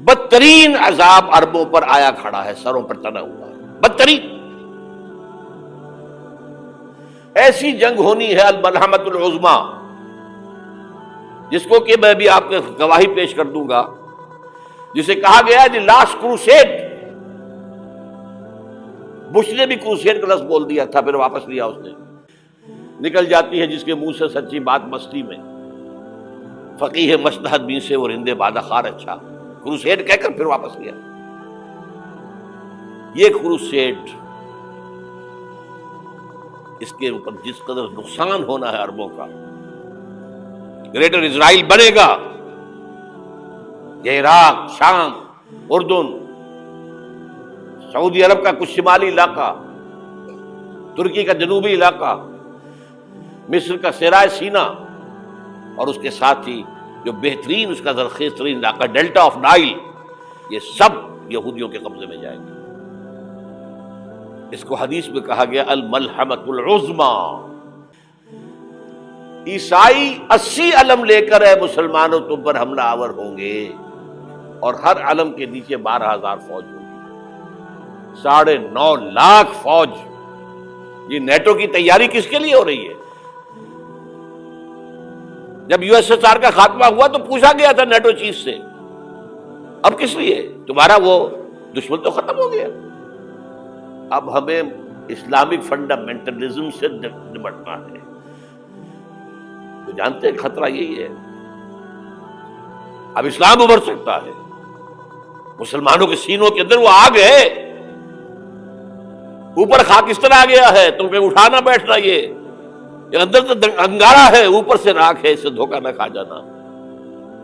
بدترین عذاب عربوں پر آیا کھڑا ہے، سروں پر تنا ہوا ہے، بدترین ایسی جنگ ہونی ہے الملحمۃ العظمیٰ، جس کو کہ میں بھی آپ کے گواہی پیش کر دوں گا، جسے کہا گیا دی لاسٹ کروسیڈ۔ بش نے بھی کروسیڈ کا لفظ بول دیا تھا، پھر واپس لیا اس نے۔ نکل جاتی ہے جس کے منہ سے سچی بات مستی میں، فقیہ مصلحت بین سے اور ہندے بادہ خار اچھا، کروسیڈ کہہ کر پھر واپس لیا۔ یہ کروسیڈ، اس کے اوپر جس قدر نقصان ہونا ہے عربوں کا، گریٹر اسرائیل بنے گا، یہ عراق، شام، اردن، سعودی عرب کا کچھ شمالی علاقہ، ترکی کا جنوبی علاقہ، مصر کا صحرائے سینا، اور اس کے ساتھ ہی جو بہترین اس کا زرخیز ترین علاقہ ڈیلٹا آف نائل، یہ سب یہودیوں کے قبضے میں جائیں گے۔ اس کو حدیث میں کہا گیا الملحمۃ العظمیٰ۔ عیسائی 80 علم لے کر اے مسلمانوں تم پر حملہ آور ہوں گے، اور ہر علم کے نیچے 12,000 فوج ہوگی، 9.5 لاکھ فوج۔ یہ نیٹو کی تیاری کس کے لیے ہو رہی ہے؟ جب یو ایس ایس آر کا خاتمہ ہوا تو پوچھا گیا تھا نیٹو چیف سے، اب کس لیے؟ تمہارا وہ دشمن تو ختم ہو گیا، اب ہمیں اسلامک فنڈامنٹلزم سے نمٹنا ہے۔ تو جانتے ہیں خطرہ یہی ہے، اب اسلام ابھر سکتا ہے، مسلمانوں کے سینوں کے اندر وہ آگ ہے، اوپر خاکستر آ گیا ہے، تم پہ اٹھانا بیٹھنا، یہ اندر تو انگارہ ہے، اوپر سے راکھ ہے، اس سے دھوکہ نہ کھا جانا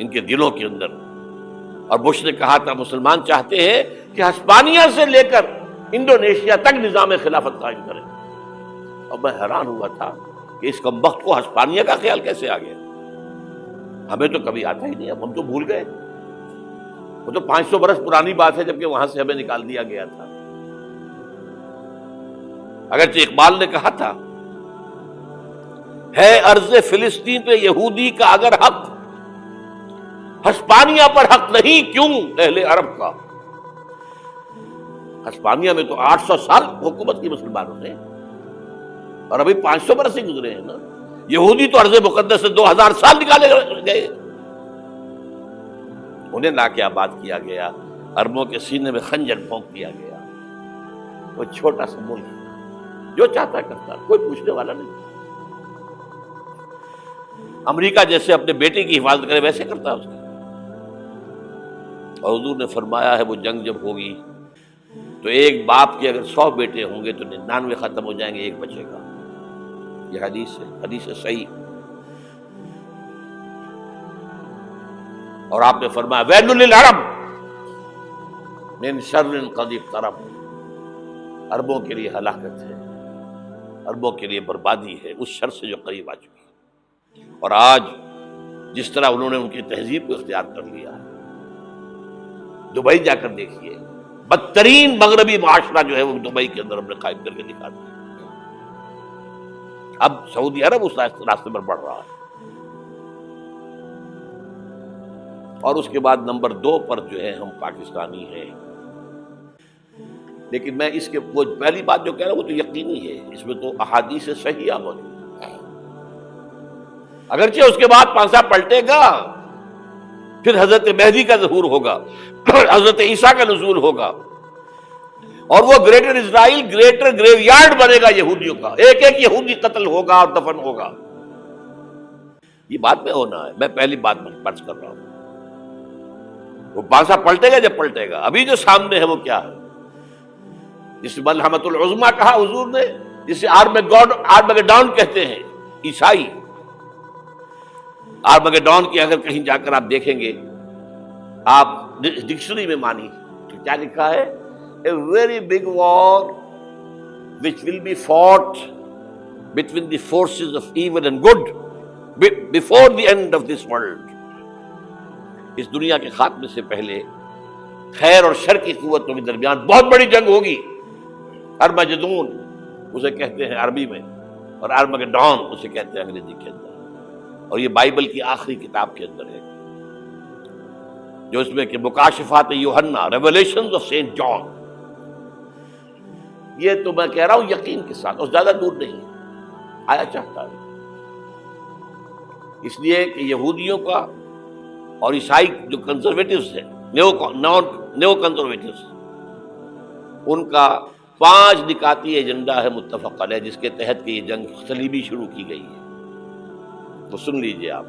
ان کے دلوں کے اندر۔ اور بش نے کہا تھا مسلمان چاہتے ہیں کہ ہسپانیہ سے لے کر انڈونیشیا تک نظام خلافت قائم کریں، اور میں حیران ہوا تھا کہ اس کمبخت کو ہسپانیہ کا خیال کیسے آ گیا؟ ہمیں تو کبھی آتا ہی نہیں، اب ہم تو بھول گئے، وہ تو 500 برس پرانی بات ہے جبکہ وہاں سے ہمیں نکال دیا گیا تھا۔ اگرچہ اقبال نے کہا تھا ہے ارض فلسطین پہ یہودی کا اگر حق، ہسپانیہ پر حق نہیں کیوں اہل عرب کا؟ ہسپانیہ میں تو 800 سال حکومت کی مسلمانوں نے، اور ابھی 500 برس ہی گزرے ہیں نا۔ یہودی تو ارض مقدس سے 2000 سال نکالے گئے، انہیں لا کے آباد کیا گیا، عربوں کے سینے میں خنجر پھونک دیا گیا۔ وہ چھوٹا سا ملک جو چاہتا کرتا، کوئی پوچھنے والا نہیں۔ امریکہ جیسے اپنے بیٹے کی حفاظت کرے ویسے کرتا ہے اس کی۔ اور حضور نے فرمایا ہے وہ جنگ جب ہوگی تو ایک باپ کے اگر 100 بیٹے ہوں گے تو 99 ختم ہو جائیں گے، ایک بچے گا۔ یہ حدیث ہے، حدیث صحیح۔ اور آپ نے فرمایا ویل للعرب من شر قد اقترب، عربوں کے لیے ہلاکت ہے، عربوں کے لیے بربادی ہے اس شر سے جو قریب آ چکی ہے۔ اور آج جس طرح انہوں نے ان کی تہذیب کو اختیار کر لیا ہے، دبئی جا کر دیکھیے، بدترین مغربی معاشرہ جو ہے وہ دبئی کے اندر ہم نے قائم کر کے دکھا دیا۔ اب سعودی عرب اس راستے پر بڑھ رہا ہے، اور اس کے بعد نمبر 2 پر جو ہے ہم پاکستانی ہیں۔ لیکن میں اس کے وہ پہلی بات جو کہہ رہا ہوں وہ تو یقینی ہے، اس میں تو احادیث صحیحہ موجود ہے۔ اگرچہ اس کے بعد پانسا پلٹے گا، پھر حضرت مہدی کا ظہور ہوگا، حضرت عیسیٰ کا نزول ہوگا، اور وہ گریٹر اسرائیل گریٹر گریو یارڈ بنے گا یہودیوں کا، ایک ایک یہودی قتل ہوگا اور دفن ہوگا۔ یہ بات میں ہونا ہے، میں پہلی بات پرچ کر رہا ہوں۔ وہ پانسا پلٹے گا جب پلٹے گا، ابھی جو سامنے ہے وہ کیا ہے؟ جس ملحمۃ العظمیٰ کہا حضور نے، جسے آرمگیڈون کہتے ہیں عیسائی۔ آرمگیڈون کی اگر کہیں جا کر آپ دیکھیں گے، آپ ڈکشنری میں مانی تو کیا لکھا ہے؟ A very big war which will be fought between the forces of evil and good before the end of this world۔ اس دنیا کے خاتمے سے پہلے خیر اور شر کی قوتوں کے درمیان بہت بڑی جنگ ہوگی۔ ارمجدون اسے کہتے ہیں عربی میں، اور آرمگیڈون اسے کہتے ہیں انگریزی کے اندر، اور یہ بائبل کی آخری کتاب کے اندر ہے۔ جو اس میں کہ مکاشفات یوحنا، ریولیشنز آف سینٹ جان، یہ تو میں کہہ رہا ہوں یقین کے ساتھ، اور زیادہ دور نہیں آیا چاہتا ہے، اس لیے کہ یہودیوں کا اور عیسائی جو کنزرویٹوز ہیں، نیو کنزرویٹوز، ان کا 5 نکاتی ایجنڈا ہے متفق علیہ، جس کے تحت کہ یہ جنگ صلیبی شروع کی گئی ہے. تو سن لیجئے آپ.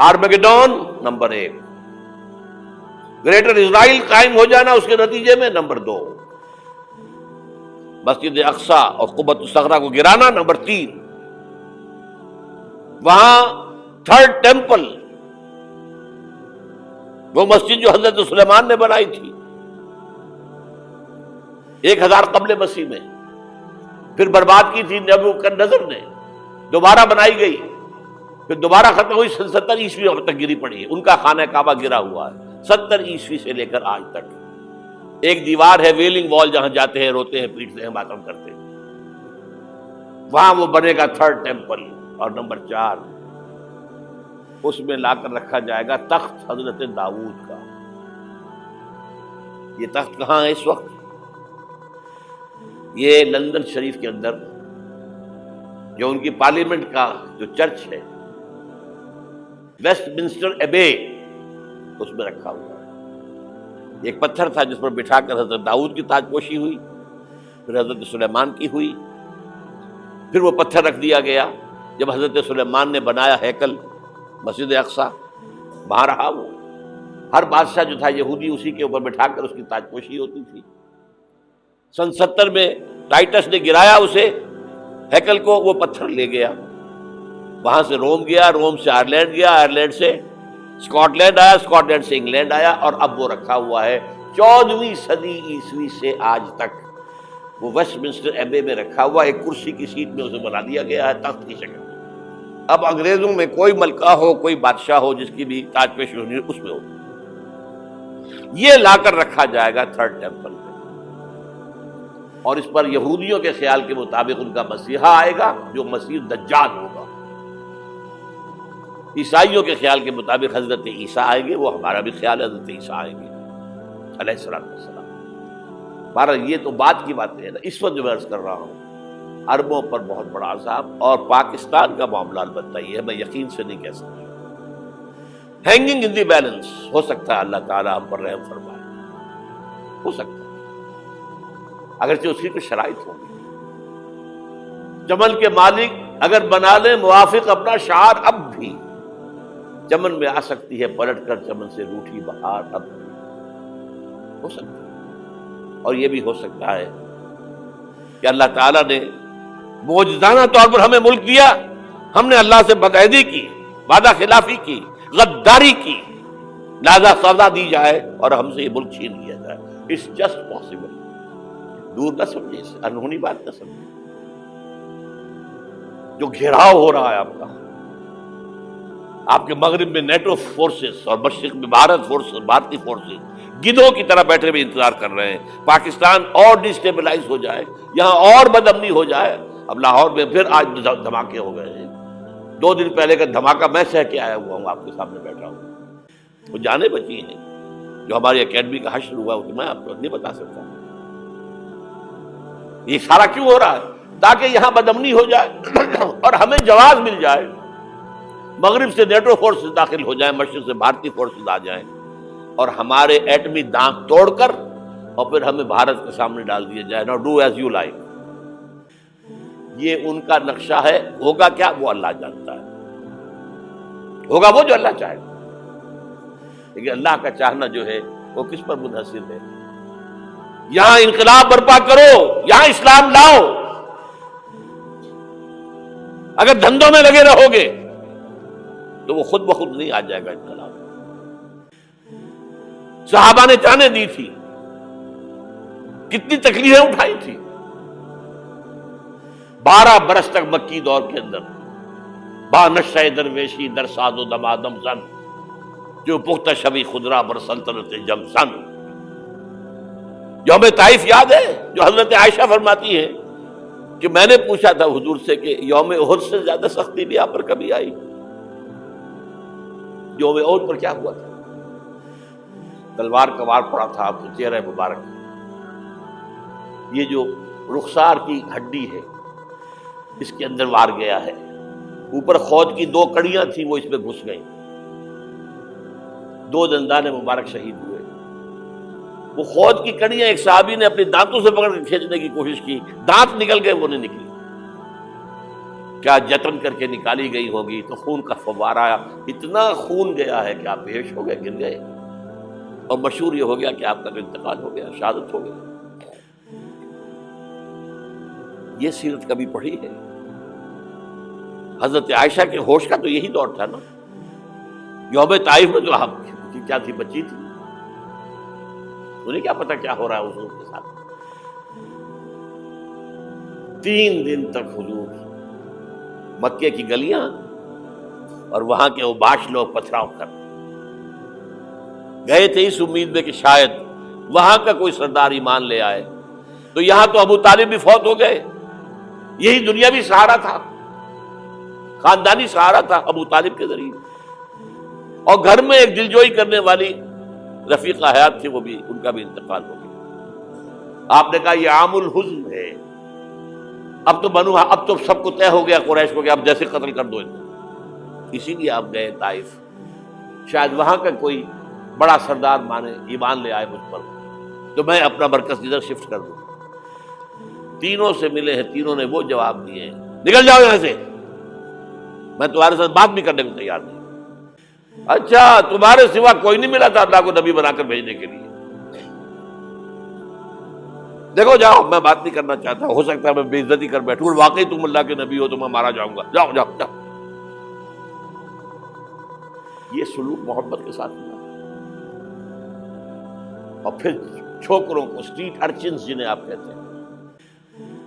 آرمیگیڈون نمبر 1، گریٹر اسرائیل قائم ہو جانا اس کے نتیجے میں نمبر 2، مسجد اقصی اور قبۃ الصخرہ کو گرانا نمبر 3، وہاں تھرڈ ٹیمپل، وہ مسجد جو حضرت سلیمان نے بنائی تھی 1000 قبل مسیح میں، پھر برباد کی تھی نبوکدنضر نے، دوبارہ بنائی گئی، پھر دوبارہ ختم ہوئی 70 عیسوی تک گری پڑی ہے. ان کا خانہ کعبہ گرا ہوا ہے 70 عیسوی سے لے کر آج تک. ایک دیوار ہے ویلنگ وال، جہاں جاتے ہیں، روتے ہیں، پیٹتے ہیں، ماتم کرتے ہیں، وہاں وہ بنے گا تھرڈ ٹیمپل. اور نمبر 4، اس میں لا کر رکھا جائے گا تخت حضرت داؤد کا. یہ تخت کہاں ہے اس وقت؟ یہ لندن شریف کے اندر، جو ان کی پارلیمنٹ کا جو چرچ ہے، ویسٹ منسٹر ایبے، اس میں رکھا ہوا ہے. ایک پتھر تھا جس پر بٹھا کر حضرت داؤد کی تاج پوشی ہوئی، پھر حضرت سلیمان کی ہوئی، پھر وہ پتھر رکھ دیا گیا جب حضرت سلیمان نے بنایا ہیکل مسجد اقصی، وہاں رہا وہ. ہر بادشاہ جو تھا یہودی اسی کے اوپر بٹھا کر اس کی تاج پوشی ہوتی تھی. سن 70 میں ٹائٹس نے گرایا اسے ہیکل کو، وہ پتھر لے گیا، وہاں سے روم گیا، روم سے آئرلینڈ گیا، آئرلینڈ سے اسکاٹ لینڈ آیا، اسکاٹ لینڈ سے انگلینڈ آیا، اور اب وہ رکھا ہوا ہے 14ویں صدی عیسوی سے آج تک. وہ ویسٹ منسٹر ایبے میں رکھا ہوا، ایک کرسی کی سیٹ میں اسے بنا دیا گیا ہے تخت کی شکل میں. اب انگریزوں میں کوئی ملکہ ہو، کوئی بادشاہ ہو جس کی بھی تاج پوشی ہونی، اس میں ہو. یہ لا کر رکھا جائے گا تھرڈ ٹیمپل میں، اور اس پر یہودیوں کے خیال کے مطابق ان کا مسیحا آئے گا جو مسیح دجال ہوگا. عیسائیوں کے خیال کے مطابق حضرت عیسیٰ آئیں گے، وہ ہمارا بھی خیال ہے حضرت عیسیٰ آئیں گے علیہ السلام. بہرحال یہ تو بعد کی باتیں ہیں نا. اس وقت جو میں عرض کر رہا ہوں عربوں پر بہت بڑا عذاب، اور پاکستان کا معاملہ البتہ یہ ہے، میں یقین سے نہیں کہہ سکتا. ہینگنگ ان دی بیلنس، ہو سکتا ہے اللہ تعالیٰ ہم پر رحم فرمائے، ہو سکتا ہے، اگرچہ اس کی کچھ شرائط ہوں گی. چمن کے مالک اگر بنا لیں موافق اپنا شعار، اب بھی چمن میں آ سکتی ہے پلٹ کر چمن سے روٹھی بہار، اب بھی ہو سکتا ہے. اور یہ بھی ہو سکتا ہے کہ اللہ تعالیٰ نے معجزانہ طور پر ہمیں ملک دیا، ہم نے اللہ سے بدعہدی کی، وعدہ خلافی کی، غداری کی، لہذا سزا دی جائے اور ہم سے یہ ملک چھین لیا جائے. It's just possible. دور نہ سمجھے، اسے انہونی بات نہ سمجھے. جو گھیراؤ ہو رہا ہے آپ کا، آپ کے مغرب میں نیٹو فورسز اور مشرق میں بھارتی فورسز گدھوں کی طرح بیٹھے ہوئے انتظار کر رہے ہیں پاکستان اور ڈسٹیبلائز ہو جائے، یہاں اور بدامنی ہو جائے. اب لاہور میں پھر آج دھماکے ہو گئے ہیں. 2 دن پہلے کا دھماکہ میں سہ کے آیا ہوا ہوں، آپ کے سامنے بیٹھا ہوں. وہ جانیں بچی ہیں جو ہماری اکیڈمی کا حشر ہوا، تو میں آپ کو نہیں بتا سکتا. یہ سارا کیوں ہو رہا ہے؟ تاکہ یہاں بدامنی ہو جائے اور ہمیں جواز مل جائے. مغرب سے نیٹو فورسز داخل ہو جائیں، مشرق سے بھارتی فورسز آ جائیں، اور ہمارے ایٹمی دانت توڑ کر اور پھر ہمیں بھارت کے سامنے ڈال دیا جائے. نو ڈو ایز یو لائک. یہ ان کا نقشہ ہے. ہوگا کیا وہ اللہ جانتا ہے، ہوگا وہ جو اللہ چاہے. لیکن اللہ کا چاہنا جو ہے وہ کس پر منحصر ہے؟ یہاں انقلاب برپا کرو، یہاں اسلام لاؤ. اگر دھندوں میں لگے رہو گے تو وہ خود بخود نہیں آ جائے گا انقلاب. صحابہ نے جانیں دی تھی، کتنی تکلیفیں اٹھائی تھی. 12 برس تک مکی دور کے اندر با نشہ درویشی در ساز و دمادم زن، جو پختہ شبی خدرا بر سلطنت جم سن. یوم طائف یاد ہے جو حضرت عائشہ فرماتی ہے کہ میں نے پوچھا تھا حضور سے کہ یوم احد سے زیادہ سختی بھی آپ پر کبھی آئی؟ یوم احد پر کیا ہوا تھا؟ تلوار کا وار پڑا تھا آپ کے چہرہ مبارک، یہ جو رخسار کی ہڈی ہے اس کے اندر وار گیا ہے، اوپر خود کی 2 کڑیاں تھیں وہ اس میں گھس گئیں، 2 دندان مبارک شہید ہوئے۔ وہ خود کی کڑیاں ایک صحابی نے اپنے دانتوں سے پکڑ کر کھینچنے کی کوشش کی، دانت نکل گئے، وہ نہیں نکلی، کیا جتن کر کے نکالی گئی ہوگی تو خون کا فوارہ، اتنا خون گیا ہے کہ آپ بے ہوش ہو گئے، گر گئے، اور مشہور یہ ہو گیا کہ آپ کا انتقال ہو گیا، شہادت ہو گئی۔ یہ سیرت کبھی پڑھی ہے؟ حضرت عائشہ کے ہوش کا تو یہی دور تھا نا، یوم طائف میں جو آپ کیا تھی، بچی تھی، انہیں کیا پتا کیا ہو رہا ہے حضور کے ساتھ۔ 3 دن تک حضور مکے کی گلیاں اور وہاں کے اوباش لوگ پتھراؤ کر گئے تھے اس امید میں کہ شاید وہاں کا کوئی سردار ایمان لے آئے، تو یہاں تو ابو طالب بھی فوت ہو گئے، یہی دنیاوی سہارا تھا، خاندانی سہارا تھا ابو طالب کے ذریعے، اور گھر میں ایک دلجوئی کرنے والی رفیقہ حیات تھی، وہ بھی، ان کا بھی انتقال ہو گیا۔ آپ نے کہا یہ عام الحزن ہے، اب تو سب کو طے ہو گیا قریش کو کہ اب جیسے قتل کر دو ان کو، اسی لیے آپ گئے طائف، شاید وہاں کا کوئی بڑا سردار مانے، ایمان لے آئے مجھ پر، تو میں اپنا مرکز ادھر شفٹ کر دوں۔ تینوں سے ملے ہیں، تینوں نے وہ جواب دیے ہیں، نکل جاؤ یہاں سے، میں تمہارے ساتھ بات بھی کرنے کو تیار نہیں۔ اچھا، تمہارے سوا کوئی نہیں ملا تھا اللہ کو نبی بنا کر بھیجنے کے لیے؟ دیکھو جاؤ، میں بات نہیں کرنا چاہتا، ہو سکتا ہے میں بے عزتی کر بیٹھوں، اور واقعی تم اللہ کے نبی ہو تو میں مارا جاؤں گا، جاؤ جاؤ جاؤ۔ یہ سلوک محبت کے ساتھ ہوا۔ اور پھر چھوکروں کو، اسٹریٹ ارچنز جنہیں آپ کہتے ہیں،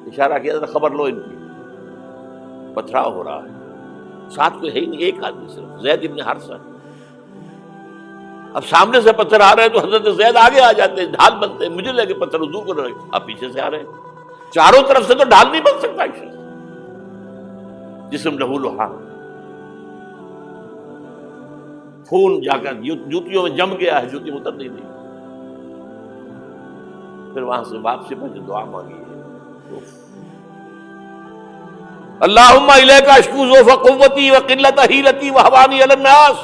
اشارہ کیا تھا، خبر لو ان کی، پتھراؤ ہو رہا ہے، ساتھ کوئی ہے ہی نہیں، ایک آدمی صرف، زید ابن حارثہ۔ اب سامنے سے پتھر آ رہے ہیں تو حضرت زید آگے آ جاتے ہیں، ڈھال بنتے ہیں، مجھے لگے پتھر حضور کو لگے، آپ پیچھے سے آ رہے ہیں، چاروں طرف سے تو ڈھال نہیں بن سکتا ایک شخص، جسم لہو لہا، خون جا کر جوتیوں میں جم گیا ہے، جوتی اتر نہیں دی۔ پھر وہاں سے واپسی پر جو دعا مانگی ہے، اللہم الیک اشکو ضعف قوتی وقلت حیلتی وہوانی علی الناس،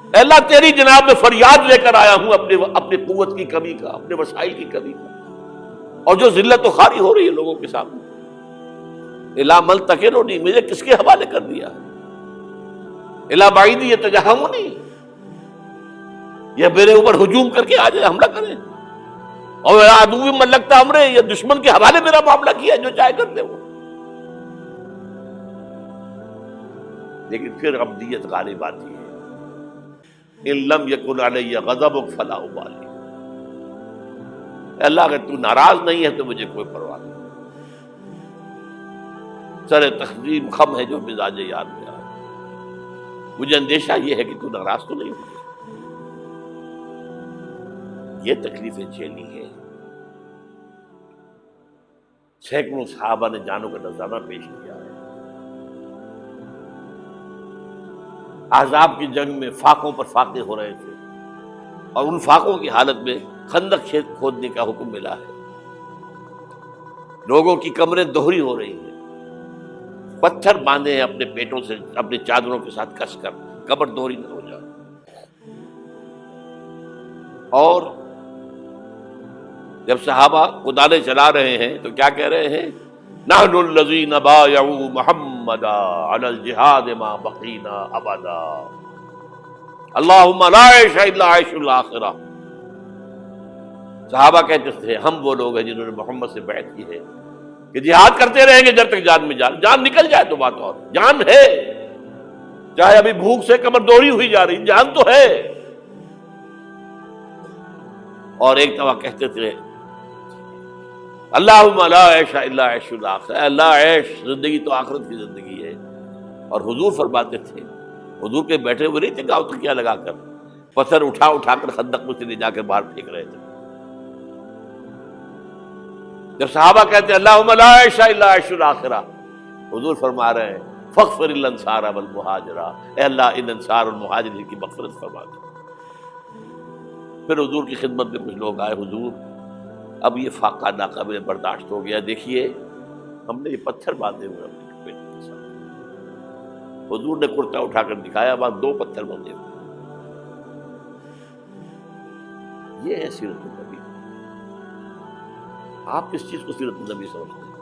اے اللہ تیری جناب میں فریاد لے کر آیا ہوں اپنی قوت کی کمی کا، اپنے وسائل کی کمی کا، اور جو ذلت و خواری ہو رہی ہے لوگوں کے سامنے، الا ملتقننی، مجھے کس کے حوالے کر دیا، الا بعیدی یتجہمنی، یہ میرے اوپر ہجوم کر کے آ جائے، حملہ کرے، اور عدو من لگتا امرے، یہ دشمن کے حوالے میرا معاملہ کیا، جو چاہے کر دے وہ۔ لیکن پھر عبدیت غالب آتی ہے، ان لم یکن علی غضبک فلا ابالی، اللہ اگر تو ناراض نہیں ہے تو مجھے کوئی پرواہ نہیں، سر تخظیم خم ہے جو مزاج یار میں آئے، مجھے اندیشہ یہ ہے کہ تو ناراض تو نہیں ہوگی۔ یہ تکلیفیں جھیلی ہے، سینکڑوں صحابہ نے جانوں کا نذرانہ پیش کیا ہے، احزاب کی جنگ میں فاقوں پر فاقے ہو رہے تھے، اور ان فاقوں کی حالت میں خندق کھودنے کا حکم ملا ہے، لوگوں کی کمریں دوہری ہو رہی ہیں، پتھر باندھے ہیں اپنے پیٹوں سے، اپنے چادروں کے ساتھ کس کر، کمر دوہری نہ ہو جائے۔ اور جب صحابہ کدالیں چلا رہے ہیں تو کیا کہہ رہے ہیں؟ نحن الذین بایعوا محمدا علی الجہاد ما بقینا ابدا، اللہم لا عیش الا عیش الاخرہ۔ صحابہ کہتے تھے ہم وہ لوگ ہیں جنہوں نے محمد سے بیعت کی ہے کہ جہاد کرتے رہیں گے جب تک جان میں جان نکل جائے تو بات اور، جان ہے، چاہے ابھی بھوک سے کمر دوہری ہوئی جا رہی، جان تو ہے۔ اور ایک دفعہ کہتے تھے اللہم لا عیش الا عیش الاخرہ، اللہ عیش، زندگی تو آخرت کی زندگی ہے۔ اور حضور فرماتے تھے، حضور کے بیٹھے ہوئے نہیں تھے گاؤں تکیہ لگا کر، پتھر اٹھا اٹھا کر خندق میں سے لے جا کر باہر پھینک رہے تھے۔ جب صحابہ کہتے ہیں اللہم لا عیش الا عیش الاخرہ، حضور فرما رہے ہیں فاغفر الانصار والمہاجرہ، اے اللہ ان انصار اور مہاجرین کی مغفرت فرما دے۔ پھر حضور کی خدمت میں کچھ لوگ آئے، حضور اب یہ فاقہ ناقابل برداشت ہو گیا، دیکھیے ہم نے یہ پتھر باندھے ہوئے اپنے پیٹ کے ساتھ۔ حضور نے کرتا اٹھا کر دکھایا، وہاں 2 پتھر باندھے ہوئے۔ یہ ہے سیرت النبی۔ آپ کس چیز کو سیرت النبی سمجھتے ہیں؟